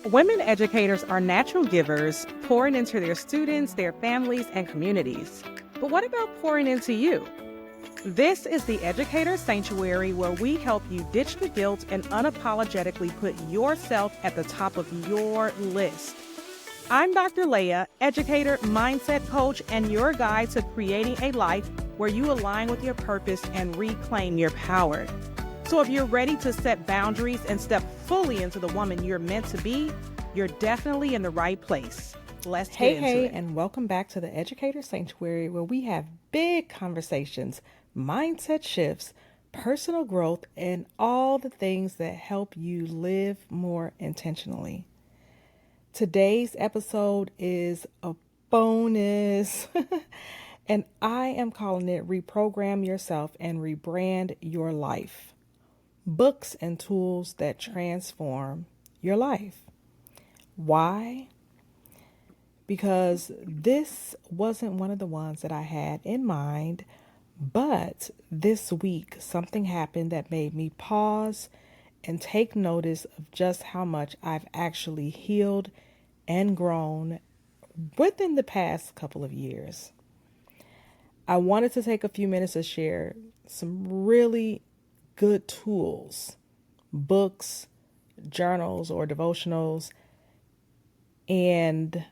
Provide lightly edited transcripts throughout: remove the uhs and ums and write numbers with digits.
Women educators are natural givers, pouring into their students, their families, and communities. But what about pouring into you? This is the Educator Sanctuary, where we help you ditch the guilt and unapologetically put yourself at the top of your list. I'm Dr. Leah, educator, mindset coach, and your guide to creating a life where you align with your purpose and reclaim your power. So if you're ready to set boundaries and step fully into the woman you're meant to be, you're definitely in the right place. Let's get into it. And welcome back to the Educator Sanctuary, where we have big conversations, mindset shifts, personal growth, and all the things that help you live more intentionally. Today's episode is a bonus, and I am calling it Reprogram Yourself and Rebrand Your Life. Books and tools that transform your life. Why? Because this wasn't one of the ones that I had in mind, but this week something happened that made me pause and take notice of just how much I've actually healed and grown within the past couple of years. I wanted to take a few minutes to share some really good tools, books, journals, or devotionals, and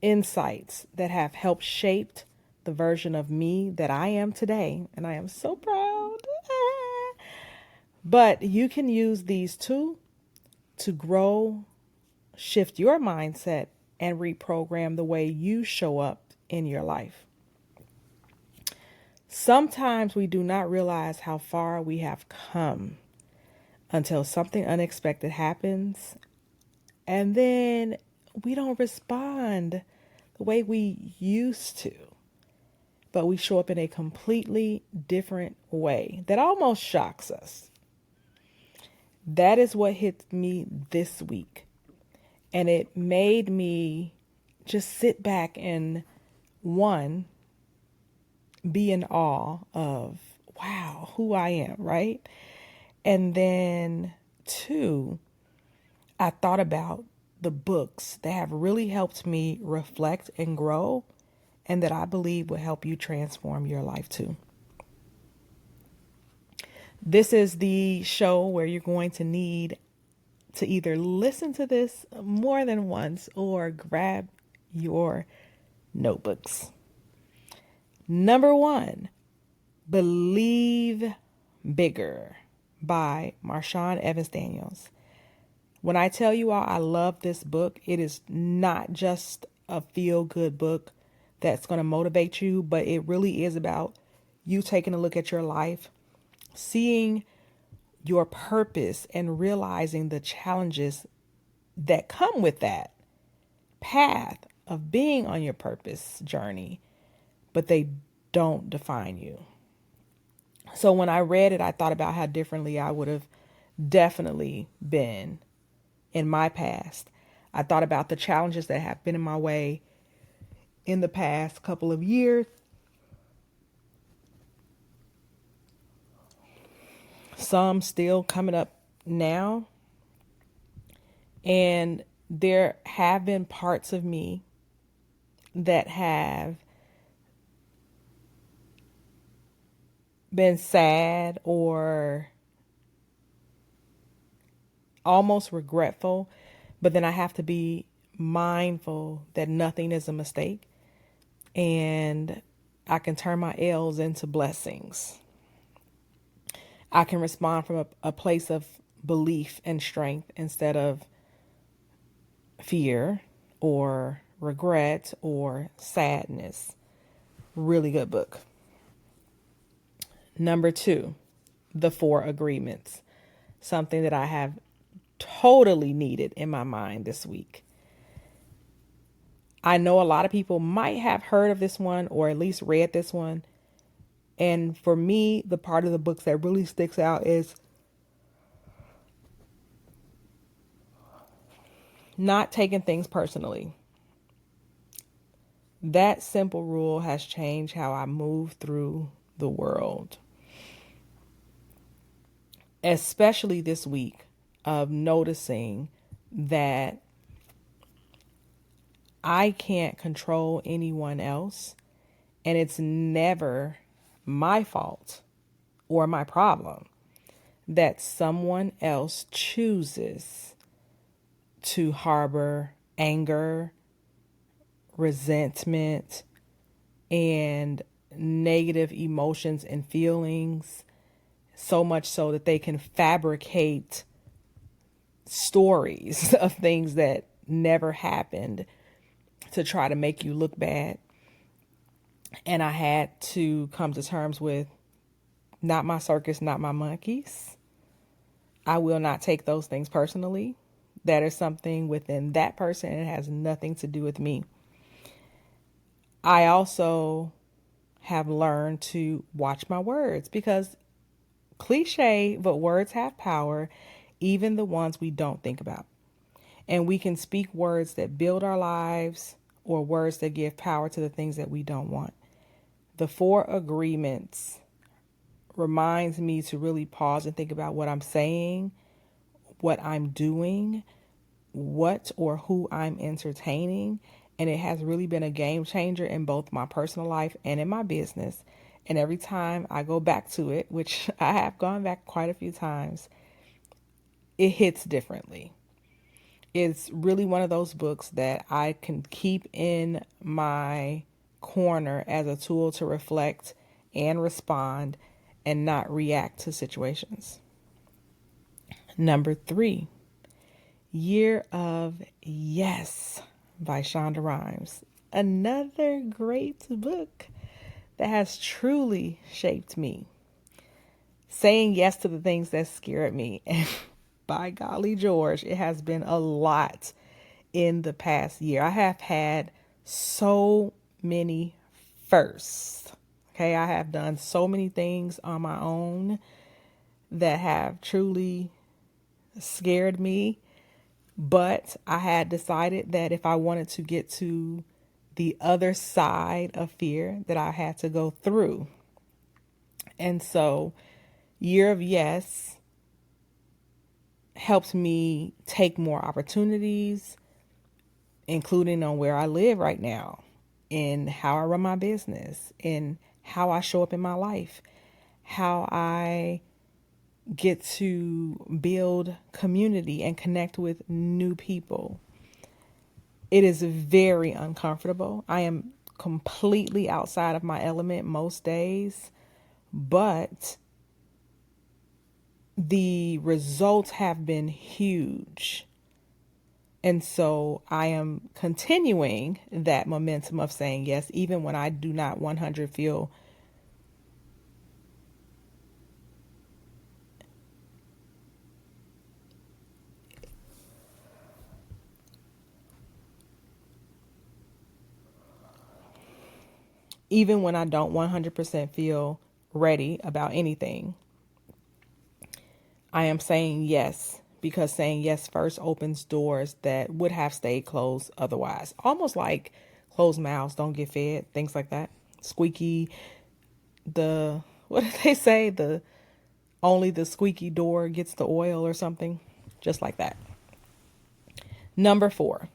insights that have helped shape the version of me that I am today. And I am so proud. But you can use these too to grow, shift your mindset, and reprogram the way you show up in your life. Sometimes we do not realize how far we have come until something unexpected happens, and then we don't respond the way we used to, but we show up in a completely different way that almost shocks us. That is what hit me this week, and it made me just sit back and, one, be in awe of, wow, who I am, right? And then two, I thought about the books that have really helped me reflect and grow, and that I believe will help you transform your life too. This is the show where you're going to need to either listen to this more than once or grab your notebooks. Number one, Believe Bigger by Marshawn Evans Daniels. When I tell you all I love this book, it is not just a feel-good book that's going to motivate you, but it really is about you taking a look at your life, seeing your purpose, and realizing the challenges that come with that path of being on your purpose journey, but they don't define you. So when I read it, I thought about how differently I would have definitely been in my past. I thought about the challenges that have been in my way in the past couple of years. Some still coming up now. And there have been parts of me that have been sad or almost regretful, but then I have to be mindful that nothing is a mistake, and I can turn my L's into blessings. I can respond from a place of belief and strength instead of fear or regret or sadness. Really good book. Number two, The 4 Agreements. Something that I have totally needed in my mind this week. I know a lot of people might have heard of this one or at least read this one. And for me, the part of the books that really sticks out is not taking things personally. That simple rule has changed how I move through the world. Especially this week of noticing that I can't control anyone else, and it's never my fault or my problem that someone else chooses to harbor anger, resentment, and negative emotions and feelings, so much so that they can fabricate stories of things that never happened to try to make you look bad. And I had to come to terms with, not my circus, not my monkeys. I will not take those things personally. That is something within that person, and it has nothing to do with me. I also have learned to watch my words, because cliche, but words have power, even the ones we don't think about. And we can speak words that build our lives or words that give power to the things that we don't want. The 4 agreements reminds me to really pause and think about what I'm saying, what I'm doing, what or who I'm entertaining. And it has really been a game changer in both my personal life and in my business. And every time I go back to it, which I have gone back quite a few times, it hits differently. It's really one of those books that I can keep in my corner as a tool to reflect and respond and not react to situations. Number 3, Year of Yes by Shonda Rhimes. Another great book that has truly shaped me. Saying yes to the things that scared me. And by golly George, it has been a lot in the past year. I have had so many firsts. Okay, I have done so many things on my own that have truly scared me. But I had decided that if I wanted to get to the other side of fear, that I had to go through. And so, Year of Yes helps me take more opportunities, including on where I live right now, in how I run my business, in how I show up in my life, how I get to build community and connect with new people. It is very uncomfortable. I am completely outside of my element most days, but the results have been huge. And so I am continuing that momentum of saying yes, even when I do not 100 feel even when I don't 100% feel ready about anything. I am saying yes, because saying yes first opens doors that would have stayed closed otherwise. Almost like closed mouths don't get fed, things like that. Squeaky, what do they say? Only the squeaky door gets the oil or something, just like that. Number 4,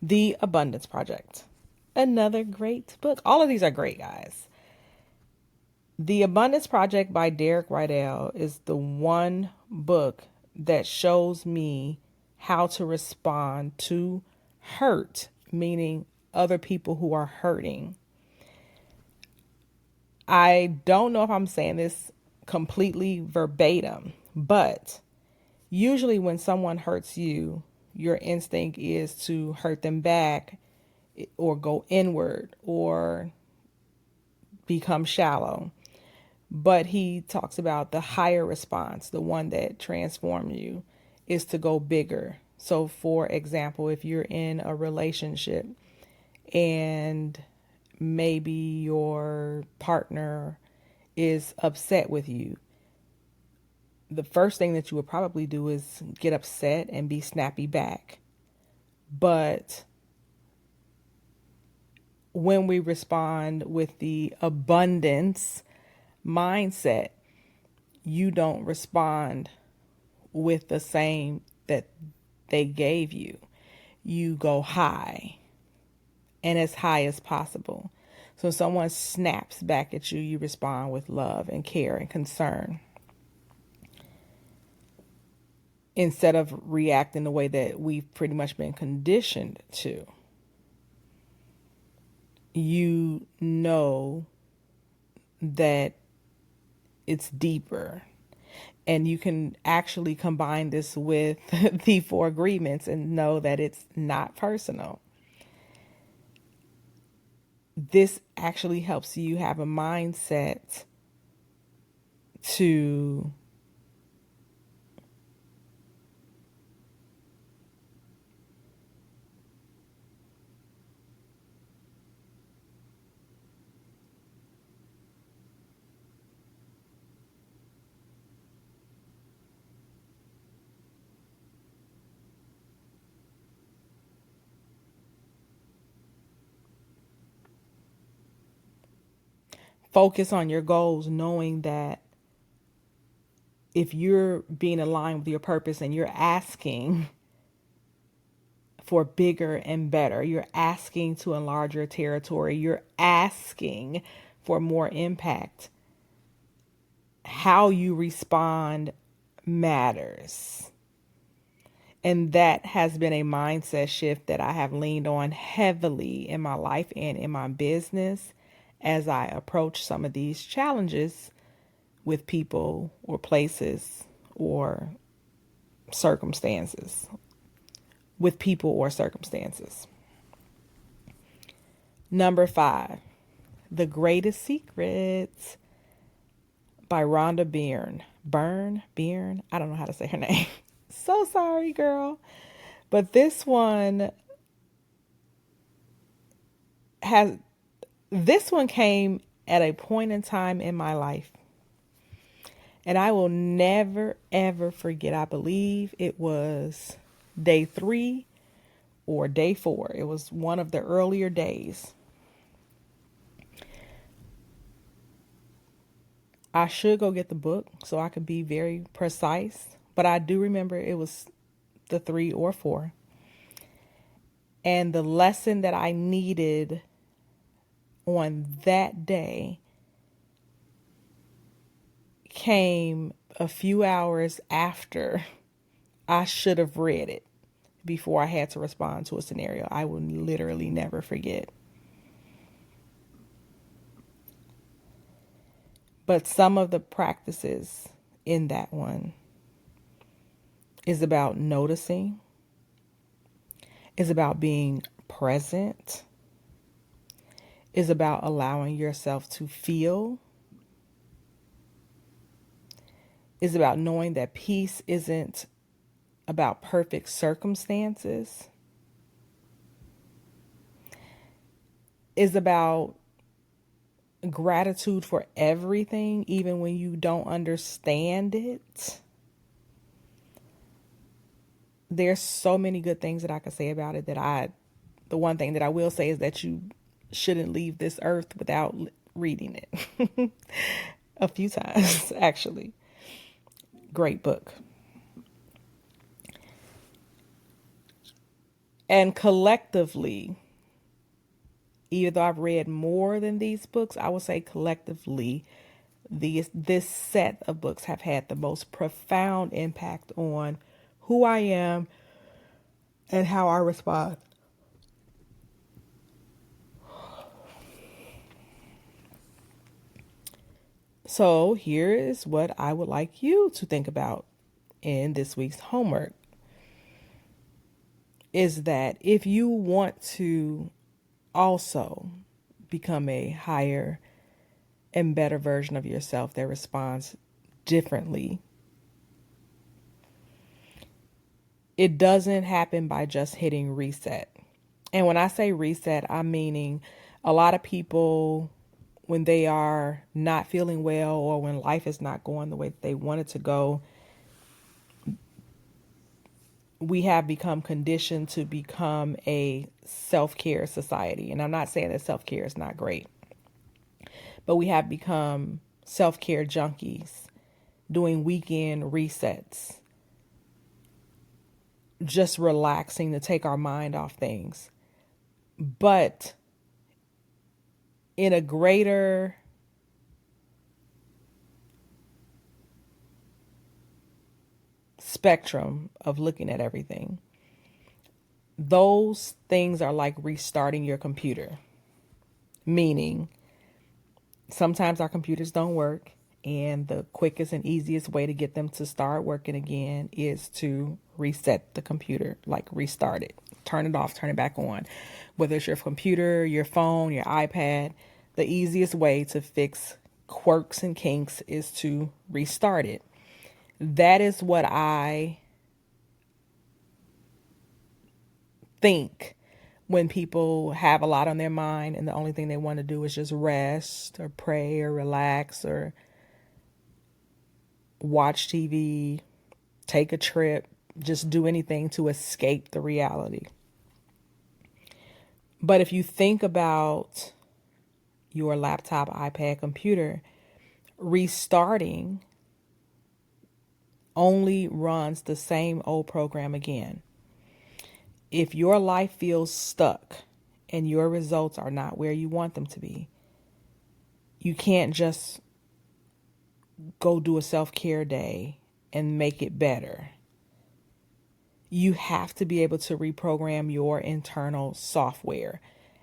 The Abundance Project. Another great book. All of these are great, guys. The Abundance Project by Derek Rydell is the one book that shows me how to respond to hurt, meaning other people who are hurting. I don't know if I'm saying this completely verbatim, but usually when someone hurts you, your instinct is to hurt them back or go inward or become shallow. But he talks about the higher response, the one that transforms you, is to go bigger. So, for example, if you're in a relationship and maybe your partner is upset with you, the first thing that you would probably do is get upset and be snappy back. But when we respond with the abundance mindset, you don't respond with the same that they gave you. You go high and as high as possible. So when someone snaps back at you, you respond with love and care and concern, instead of reacting the way that we've pretty much been conditioned to. You know that it's deeper. And you can actually combine this with the 4 agreements and know that it's not personal. This actually helps you have a mindset to focus on your goals, knowing that if you're being aligned with your purpose and you're asking for bigger and better, you're asking to enlarge your territory, you're asking for more impact, how you respond matters. And that has been a mindset shift that I have leaned on heavily in my life and in my business as I approach some of these challenges with people or places or circumstances. With people or circumstances. Number 5, The Greatest Secrets by Rhonda Byrne. Byrne? I don't know how to say her name. So sorry, girl. But this one came at a point in time in my life. And I will never, ever forget. I believe it was day 3 or day 4. It was one of the earlier days. I should go get the book so I could be very precise. But I do remember it was the 3 or 4. And the lesson that I needed on that day came a few hours after I should have read it, before I had to respond to a scenario I will literally never forget. But some of the practices in that one is about noticing, is about being present, is about allowing yourself to feel, is about knowing that peace isn't about perfect circumstances, is about gratitude for everything, even when you don't understand it. There's so many good things that I could say about it the one thing that I will say is that you shouldn't leave this earth without reading it. A few times, actually. Great book. And collectively, even though I've read more than these books, I would say collectively, this set of books have had the most profound impact on who I am and how I respond. So here is what I would like you to think about in this week's homework. Is that if you want to also become a higher and better version of yourself that responds differently, it doesn't happen by just hitting reset. And when I say reset, I'm meaning a lot of people, when they are not feeling well or when life is not going the way that they want it to go, we have become conditioned to become a self-care society. And I'm not saying that self-care is not great, but we have become self-care junkies, doing weekend resets, just relaxing to take our mind off things. But in a greater spectrum of looking at everything, those things are like restarting your computer. Meaning, sometimes our computers don't work, and the quickest and easiest way to get them to start working again is to reset the computer, like restart it, turn it off, turn it back on. Whether it's your computer, your phone, your iPad, the easiest way to fix quirks and kinks is to restart it. That is what I think when people have a lot on their mind and the only thing they want to do is just rest or pray or relax or watch TV, take a trip, just do anything to escape the reality. But if you think about your laptop, iPad, computer, restarting only runs the same old program again. If your life feels stuck and your results are not where you want them to be, you can't just go do a self-care day and make it better. You have to be able to reprogram your internal software.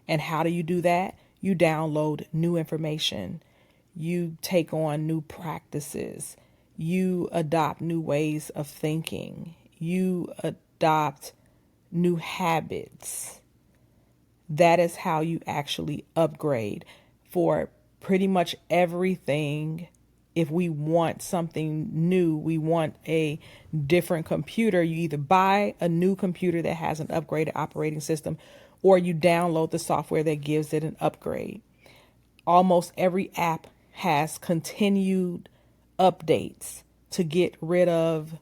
And how do you do that? You download new information. You take on new practices. You adopt new ways of thinking. You adopt new habits. That is how you actually upgrade. For pretty much everything, if we want something new, we want a different computer, you either buy a new computer that has an upgraded operating system, or you download the software that gives it an upgrade. Almost every app has continued updates to get rid of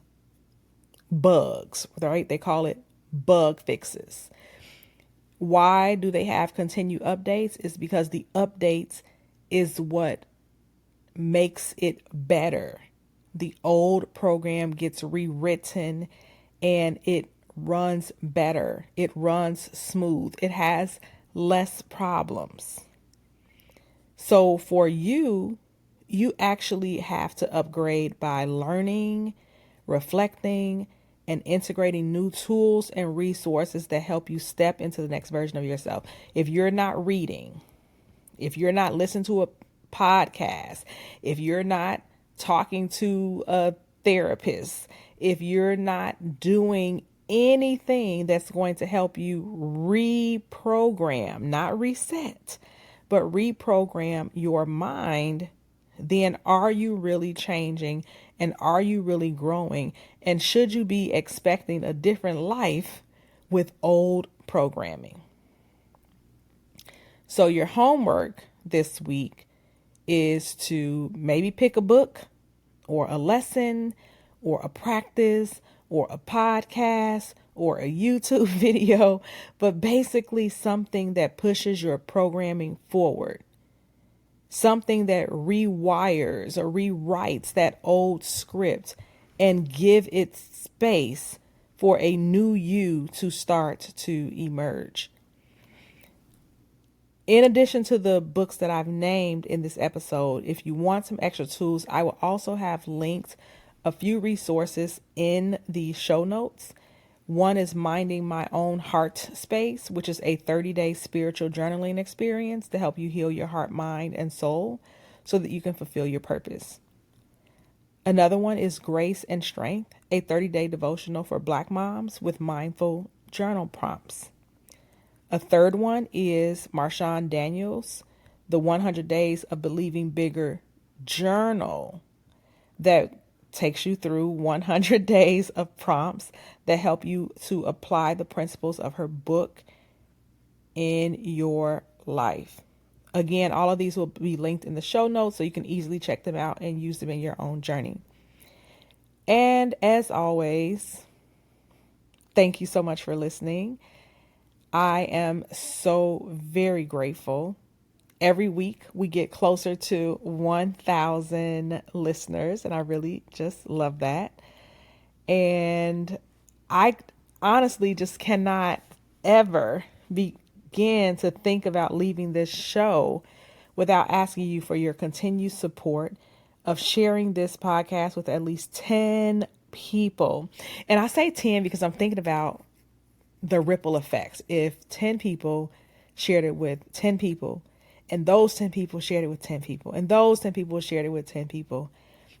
bugs, right? They call it bug fixes. Why do they have continued updates? It's because the updates is what makes it better. The old program gets rewritten and it runs better. It runs smooth. It has less problems. So for you, you actually have to upgrade by learning, reflecting, and integrating new tools and resources that help you step into the next version of yourself. If you're not reading, if you're not listening to a podcast, if you're not talking to a therapist, if you're not doing anything that's going to help you reprogram, not reset, but reprogram your mind, then are you really changing and are you really growing? And should you be expecting a different life with old programming? So your homework this week is to maybe pick a book or a lesson or a practice or a podcast or a YouTube video, but basically something that pushes your programming forward. Something that rewires or rewrites that old script and give it space for a new you to start to emerge. In addition to the books that I've named in this episode, if you want some extra tools, I will also have linked a few resources in the show notes. One is Minding My Own Heart Space, which is a 30-day spiritual journaling experience to help you heal your heart, mind, and soul so that you can fulfill your purpose. Another one is Grace and Strength, a 30-day devotional for Black moms with mindful journal prompts. A third one is Marshawn Daniels, the 100 Days of Believing Bigger journal that takes you through 100 days of prompts that help you to apply the principles of her book in your life. Again, all of these will be linked in the show notes so you can easily check them out and use them in your own journey. And as always, thank you so much for listening. I am so very grateful. Every week we get closer to 1,000 listeners, and I really just love that. And I honestly just cannot ever begin to think about leaving this show without asking you for your continued support of sharing this podcast with at least 10 people. And I say 10 because I'm thinking about the ripple effects. If 10 people shared it with 10 people, and those 10 people shared it with 10 people, and those 10 people shared it with 10 people,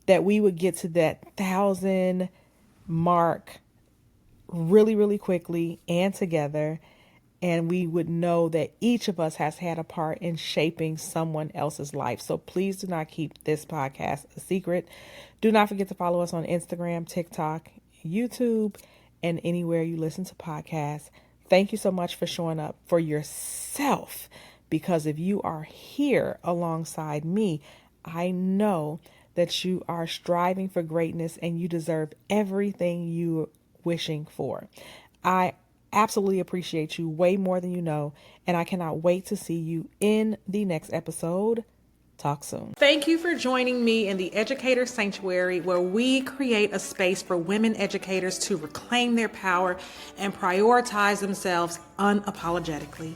that we would get to that 1,000 mark really, really quickly and together. And we would know that each of us has had a part in shaping someone else's life. So please do not keep this podcast a secret. Do not forget to follow us on Instagram, TikTok, YouTube, and anywhere you listen to podcasts. Thank you so much for showing up for yourself, because if you are here alongside me, I know that you are striving for greatness and you deserve everything you're wishing for. I absolutely appreciate you way more than you know, and I cannot wait to see you in the next episode. Talk soon. Thank you for joining me in the Educator Sanctuary, where we create a space for women educators to reclaim their power and prioritize themselves unapologetically.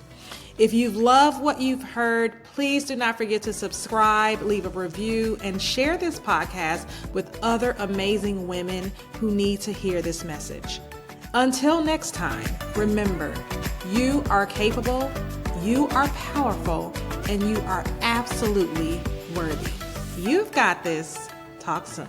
If you've loved what you've heard, please do not forget to subscribe, leave a review, and share this podcast with other amazing women who need to hear this message. Until next time, remember, you are capable, you are powerful, and you are absolutely worthy. You've got this. Talk soon.